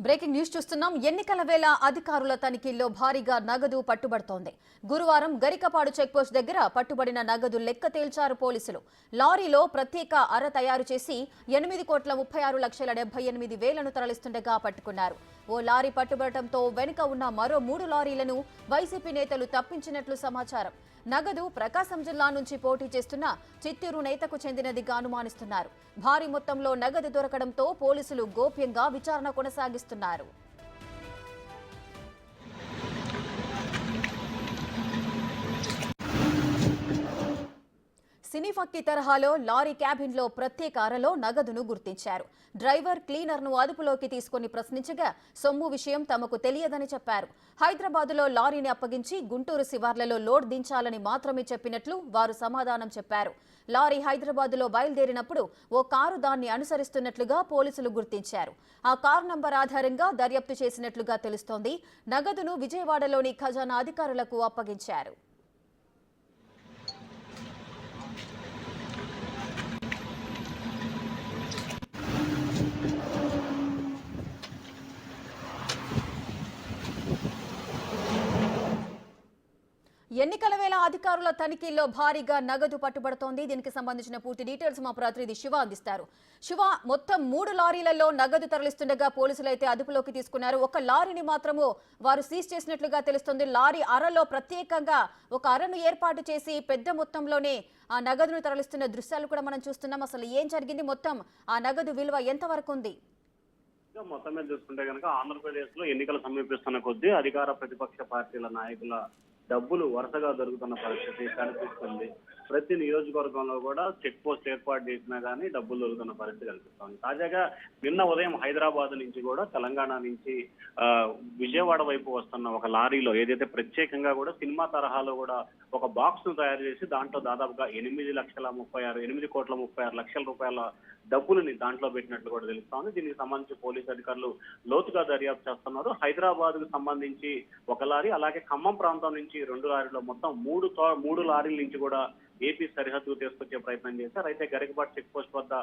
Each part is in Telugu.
బ్రేకింగ్ న్యూస్ చూస్తున్నాం. ఎన్నికల వేళ అధికారుల తనిఖీల్లో భారీగా నగదు పట్టుబడుతోంది. గురువారం గరికపాడు చెక్పోస్ట్ దగ్గర పట్టుబడిన నగదు లెక్క తేల్చారు పోలీసులు. లారీలో ప్రత్యేక అర తయారు చేసి 8,36,78,000 తరలిస్తుండగా పట్టుకున్నారు. ఓ లారీ పట్టుబడటంతో వెనుక ఉన్న మరో 3 లారీలను వైసీపీ నేతలు తప్పించినట్లు సమాచారం. నగదు ప్రకాశం జిల్లా నుంచి పోటీ చేస్తున్న చిత్తూరు నేతకు చెందినదిగా అనుమానిస్తున్నారు. భారీ మొత్తంలో నగదు దొరకడంతో పోలీసులు గోప్యంగా విచారణ కొనసాగిస్తున్నారు. సినీ ఫక్కీ తరహాలో లారీ క్యాబిన్లో ప్రత్యేక అరలో నగదును గుర్తించారు. డ్రైవర్ క్లీనర్ను అదుపులోకి తీసుకుని ప్రశ్నించగా సొమ్ము విషయం తమకు తెలియదని చెప్పారు. హైదరాబాదులో లారీని అప్పగించి గుంటూరు శివార్లలో లోడ్ దించాలని మాత్రమే చెప్పినట్లు వారు సమాధానం చెప్పారు. లారీ హైదరాబాదులో బయలుదేరినప్పుడు ఓ కారు దాన్ని అనుసరిస్తున్నట్లుగా పోలీసులు గుర్తించారు. ఆ కారు నంబర్ ఆధారంగా దర్యాప్తు చేసినట్లుగా తెలుస్తోంది. నగదును విజయవాడలోని ఖజానా అధికారులకు అప్పగించారు. ఎన్నికల వేళ అధికారుల తనిఖీల్లో భారీగా నగదు పట్టుబడుతోంది. దీనికి సంబంధించిన పూర్తి డీటెయిల్స్ మా ప్రతినిధి శివ అందిస్తారు. శివ, మొత్తం 3 లారీలలో నగదు తరలిస్తుండగా పోలీసులు అయితే అదుపులోకి తీసుకున్నారు. ఒక లారీని మాత్రము వారు సీజ్ చేసినట్లుగా తెలుస్తుంది. లారీ అరలో ప్రత్యేకంగా ఒక అరను ఏర్పాటు చేసి పెద్ద మొత్తంలోనే ఆ నగదును తరలిస్తున్న దృశ్యాలు కూడా మనం చూస్తున్నాం. అసలు ఏం జరిగింది? మొత్తం ఆ నగదు విలువ ఎంతవరకు ఉంది? మొత్తం మీద చూసుకుంటే కనుక ఆంధ్రప్రదేశ్ లో ఎన్నికలు సమీపిస్తున్న కొద్దీ అధికార ప్రతిపక్ష పార్టీల నాయకుల డబ్బులు వరుసగా దొరుకుతున్న పరిస్థితి కనిపిస్తుంది. ప్రతి నియోజకవర్గంలో కూడా చెక్ పోస్ట్ ఏర్పాటు చేసినా కానీ డబ్బులు దొరుకుతున్న పరిస్థితి కనిపిస్తుంది. తాజాగా నిన్న ఉదయం హైదరాబాద్ నుంచి కూడా తెలంగాణ నుంచి విజయవాడ వైపు వస్తున్న ఒక లారీలో ఏదైతే ప్రత్యేకంగా కూడా సినిమా తరహాలో కూడా ఒక బాక్స్ ను తయారు చేసి దాంట్లో దాదాపుగా 8,36,36,36,00,000 రూపాయల డబ్బులని దాంట్లో పెట్టినట్లు కూడా తెలుస్తోంది. దీనికి సంబంధించి పోలీసు అధికారులు లోతుగా దర్యాప్తు చేస్తున్నారు. హైదరాబాద్ కు సంబంధించి ఒక లారీ, అలాగే ఖమ్మం ప్రాంతం నుంచి 2 లారీలో మొత్తం 3 లారీల నుంచి కూడా ఏపీ సరిహద్దు తీసుకొచ్చే ప్రయత్నం చేశారు. అయితే గరికపాటి చెక్ పోస్ట్ వద్ద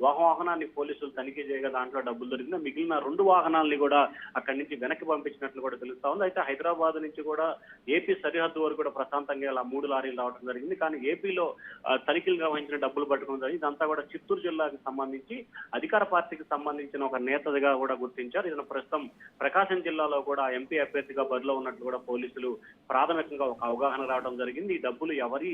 వాహనాన్ని పోలీసులు తనిఖీ చేయగా దాంట్లో డబ్బులు దొరికింది. మిగిలిన 2 వాహనాలని కూడా అక్కడి నుంచి వెనక్కి పంపించినట్లు కూడా తెలుస్తా ఉంది. అయితే హైదరాబాద్ నుంచి కూడా ఏపీ సరిహద్దు వరకు కూడా ప్రశాంతంగా ఇలా 3 లారీలు రావడం జరిగింది. కానీ ఏపీలో తనిఖీలు నిర్వహించిన డబ్బులు పట్టుకోవడం జరిగింది. ఇదంతా కూడా చిత్తూరు జిల్లాకి సంబంధించి అధికార పార్టీకి సంబంధించిన ఒక నేతగా కూడా గుర్తించారు. ఇతను ప్రస్తుతం ప్రకాశం జిల్లాలో కూడా ఎంపీ అభ్యర్థిగా బరిలో ఉన్నట్లు కూడా పోలీసులు ప్రాథమికంగా ఒక అవగాహన రావడం జరిగింది. ఈ డబ్బులు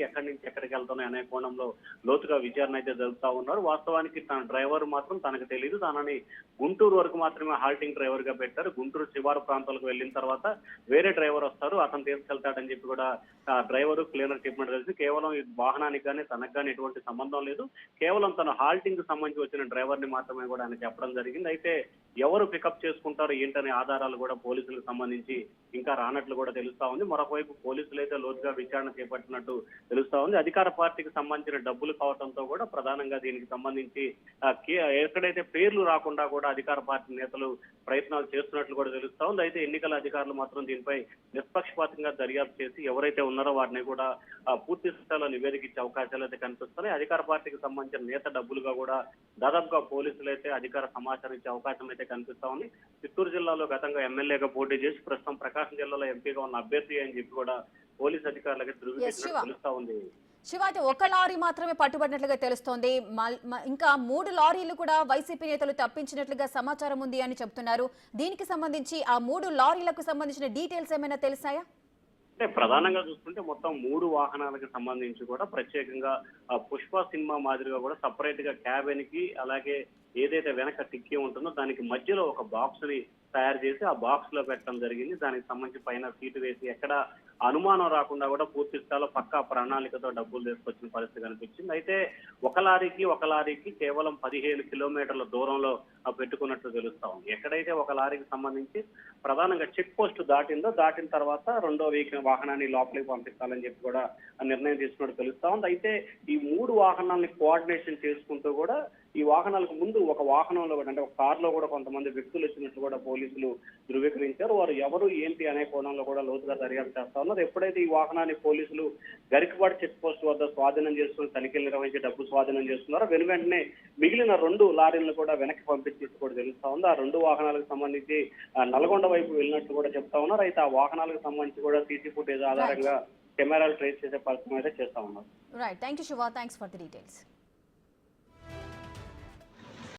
ఎక్కడి నుంచి ఎక్కడికి వెళ్తున్నాయి అనే కోణంలో లోతుగా విచారణ అయితే జరుపుతా ఉన్నారు. వాస్తవానికి తన డ్రైవర్ మాత్రం తనకు తెలియదు, తనని గుంటూరు వరకు మాత్రమే హాల్టింగ్ డ్రైవర్ గా పెట్టారు. గుంటూరు శివారు ప్రాంతాలకు వెళ్ళిన తర్వాత వేరే డ్రైవర్ వస్తారు, అతను తీసుకెళ్తాడని చెప్పి కూడా డ్రైవర్ క్లీనర్ చెప్పినట్టు తెలిసి కేవలం ఈ వాహనానికి కానీ తనకు కానీ ఎటువంటి సంబంధం లేదు, కేవలం తన హాల్టింగ్ కు సంబంధించి వచ్చిన డ్రైవర్ ని మాత్రమే కూడా ఆయన చెప్పడం జరిగింది. అయితే ఎవరు పికప్ చేసుకుంటారు ఏంటనే ఆధారాలు కూడా పోలీసులకు సంబంధించి ఇంకా రానట్లు కూడా తెలుస్తా ఉంది. మరొకవైపు పోలీసులు అయితే లోతుగా విచారణ చేపట్టినట్టు తెలుస్తా ఉంది. అధికార పార్టీకి సంబంధించిన డబ్బులు కావడంతో కూడా ప్రధానంగా దీనికి సంబంధించి ఎక్కడైతే పేర్లు రాకుండా కూడా అధికార పార్టీ నేతలు ప్రయత్నాలు చేస్తున్నట్లు కూడా తెలుస్తా ఉంది. అయితే ఎన్నికల అధికారులు మాత్రం దీనిపై నిష్పక్షపాతంగా దర్యాప్తు చేసి ఎవరైతే ఉన్నారో వారిని కూడా పూర్తి స్థాయిలో నివేదిక ఇచ్చే అవకాశాలు అయితే కనిపిస్తున్నాయి. అధికార పార్టీకి సంబంధించిన నేత డబ్బులుగా కూడా దాదాపుగా పోలీసులు అయితే అధికార సమాచారం ఇచ్చే అవకాశం అయితే కనిపిస్తా ఉంది. చిత్తూరు జిల్లాలో గతంగా ఎమ్మెల్యేగా పోటీ చేసి ప్రస్తుతం ప్రకాశం జిల్లాలో ఎంపీగా ఉన్న అభ్యర్థి అని చెప్పి కూడా పోలీసు అధికారులకి ధృవీకరించినట్టు తెలుస్తా ఉంది. శివ, అయితే ఒక లారీ మాత్రమే పట్టుబడినట్లుగా తెలుస్తోంది. ఇంకా 3 లారీలు కూడా వైసీపీ నేతలు తప్పించినట్లుగా సమాచారం ఉంది అని చెప్తున్నారు. దీనికి సంబంధించి ఆ 3 లారీలకు సంబంధించిన డీటెయిల్స్ ఏమైనా తెలిసాయా? అంటే ప్రధానంగా చూసుకుంటే మొత్తం 3 వాహనాలకు సంబంధించి కూడా ప్రత్యేకంగా పుష్ప సినిమా మాదిరిగా కూడా సపరేట్ గా క్యాబిన్ కి అలాగే ఏదైతే వెనక టిక్కీ ఉంటుందో దానికి మధ్యలో ఒక బాక్స్ ని తయారు చేసి ఆ బాక్స్ లో పెట్టడం జరిగింది. దానికి సంబంధించి పైన సీటు వేసి ఎక్కడ అనుమానం రాకుండా కూడా పూర్తి స్థాయిలో పక్కా ప్రణాళికతో డబ్బులు తీసుకొచ్చిన పరిస్థితి కనిపించింది. అయితే ఒక లారీకి కేవలం 15 కిలోమీటర్ల దూరంలో పెట్టుకున్నట్లు తెలుస్తా ఉంది. ఎక్కడైతే ఒక లారీకి సంబంధించి ప్రధానంగా చెక్ పోస్ట్ దాటిన తర్వాత 2వ వాహనాన్ని లోపలికి పంపిస్తాలని చెప్పి కూడా నిర్ణయం తీసుకున్నట్టు తెలుస్తా ఉంది. అయితే ఈ 3 వాహనాలని కోఆర్డినేషన్ చేసుకుంటూ కూడా ఈ వాహనాలకు ముందు ఒక వాహనంలో కూడా అంటే ఒక కారులో కూడా కొంతమంది వ్యక్తులు వచ్చినట్లు కూడా పోలీసులు ధృవీకరించారు. వారు ఎవరు ఏంటి అనే కోణంలో కూడా లోతుగా దర్యాప్తు చేస్తా ఉన్నారు. ఎప్పుడైతే ఈ వాహనాన్ని పోలీసులు గరికపాటి చెక్ పోస్ట్ వద్ద స్వాధీనం చేసుకుని తనిఖీలు నిర్వహించి డబ్బు స్వాధీనం చేసుకున్నారో వెంటనే మిగిలిన 2 లారీలను కూడా వెనక్కి పంపించినట్టు కూడా తెలుస్తా ఉంది. ఆ 2 వాహనాలకు సంబంధించి నల్గొండ వైపు వెళ్ళినట్టు కూడా చెప్తా ఉన్నారు. అయితే ఆ వాహనాలకు సంబంధించి కూడా సీసీ ఫుటేజ్ ఆధారంగా కెమెరాలు ట్రేస్ చేసే పరిస్థితి అయితే చేస్తా ఉన్నారు. Right, thank you Shiva, thanks for the details.